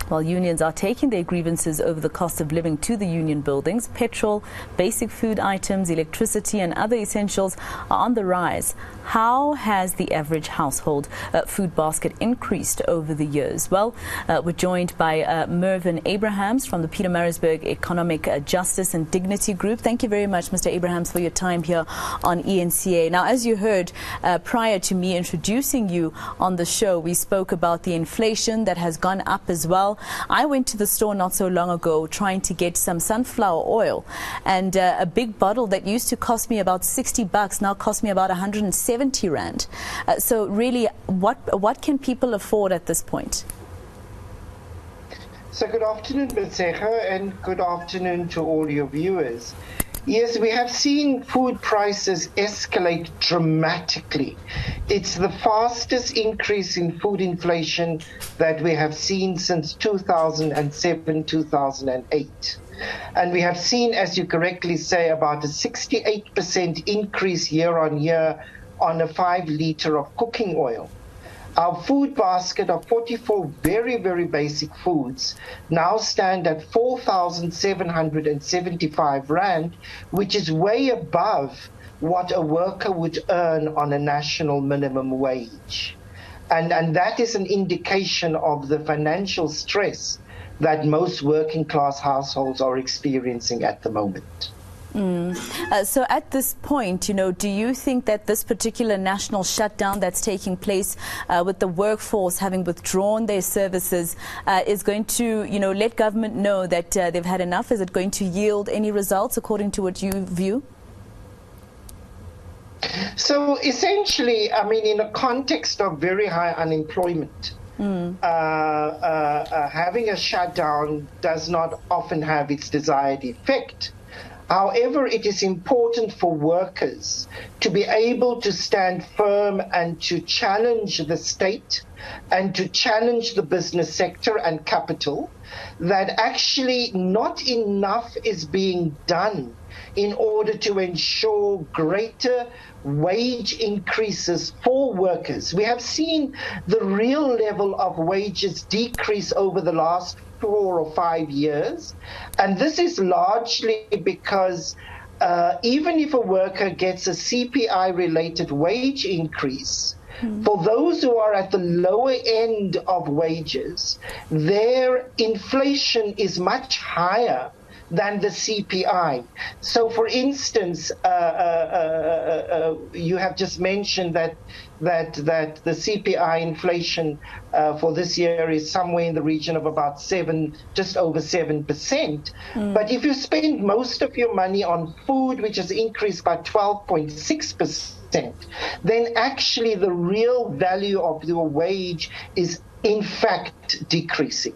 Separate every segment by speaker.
Speaker 1: While unions are taking their grievances over the cost of living to the union buildings, petrol, basic food items, electricity and other essentials are on the rise. How has the average household food basket increased over the years? Well, we're joined by Mervyn Abrahams from the Pietermaritzburg Economic Justice and Dignity Group. Thank you very much, Mr. Abrahams, for your time here on eNCA. Now, as you heard prior to me introducing you on the show, we spoke about the inflation that has gone up as well. I went to the store not so long ago trying to get some sunflower oil, and a big bottle that used to cost me about 60 bucks now cost me about 170 rand. So really, what can people afford at this point?
Speaker 2: So good afternoon, Masego, and good afternoon to all your viewers. Yes, we have seen food prices escalate dramatically. It's the fastest increase in food inflation that we have seen since 2007, 2008. And we have seen, as you correctly say, about a 68% increase year on year on a 5 liter of cooking oil. Our food basket of 44 very, very basic foods now stand at 4,775 rand, which is way above what a worker would earn on a national minimum wage. And that is an indication of the financial stress that most working class households are experiencing at the moment.
Speaker 1: So at this point, do you think that this particular national shutdown that's taking place with the workforce having withdrawn their services is going to, let government know that they've had enough? Is it going to yield any results according to what you view?
Speaker 2: So essentially, I mean, in a context of very high unemployment, having a shutdown does not often have its desired effect. However, it is important for workers to be able to stand firm and to challenge the state and to challenge the business sector and capital that actually not enough is being done in order to ensure greater wage increases for workers. We have seen the real level of wages decrease over the last 4 or 5 years, and this is largely because even if a worker gets a CPI-related wage increase, for those who are at the lower end of wages, their inflation is much higher than the CPI. So, for instance, you have just mentioned that the CPI inflation for this year is somewhere in the region of about just over 7%. But if you spend most of your money on food, which has increased by 12.6%, then actually the real value of your wage is in fact decreasing.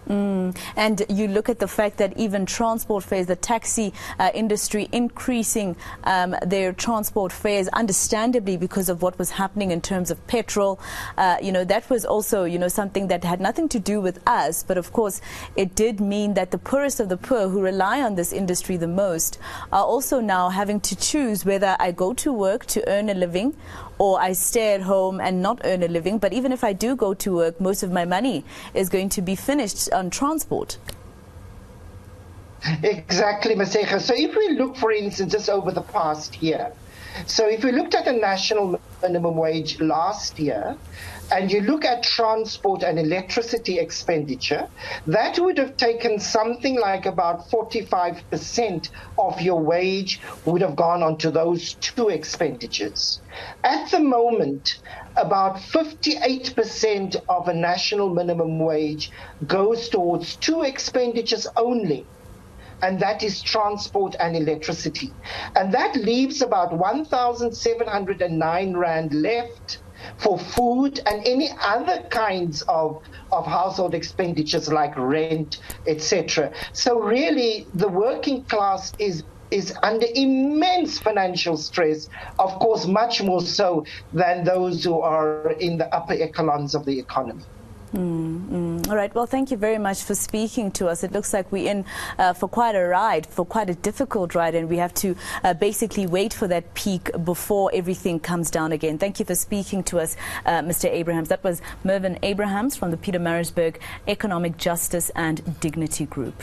Speaker 1: And you look at the fact that even transport fares, the taxi industry increasing their transport fares, understandably because of what was happening in terms of petrol. That was also, something that had nothing to do with us. But of course, it did mean that the poorest of the poor who rely on this industry the most are also now having to choose whether I go to work to earn a living or I stay at home and not earn a living. But even if I do go to work, most of my money is going to be finished on transport.
Speaker 2: Exactly, Masego. So if we look, for instance, just over the past year, so if we looked at the national minimum wage last year, and you look at transport and electricity expenditure, that would have taken something like about 45% of your wage would have gone onto those two expenditures. At the moment, about 58% of a national minimum wage goes towards two expenditures only, and that is transport and electricity. And that leaves about 1,709 rand left for food and any other kinds of household expenditures like rent, etc. So really, the working class is under immense financial stress, of course, much more so than those who are in the upper echelons of the economy.
Speaker 1: All right. Well, thank you very much for speaking to us. It looks like we're in for quite a ride, for quite a difficult ride, and we have to basically wait for that peak before everything comes down again. Thank you for speaking to us, Mr. Abrahams. That was Mervyn Abrahams from the Pietermaritzburg Economic Justice and Dignity Group.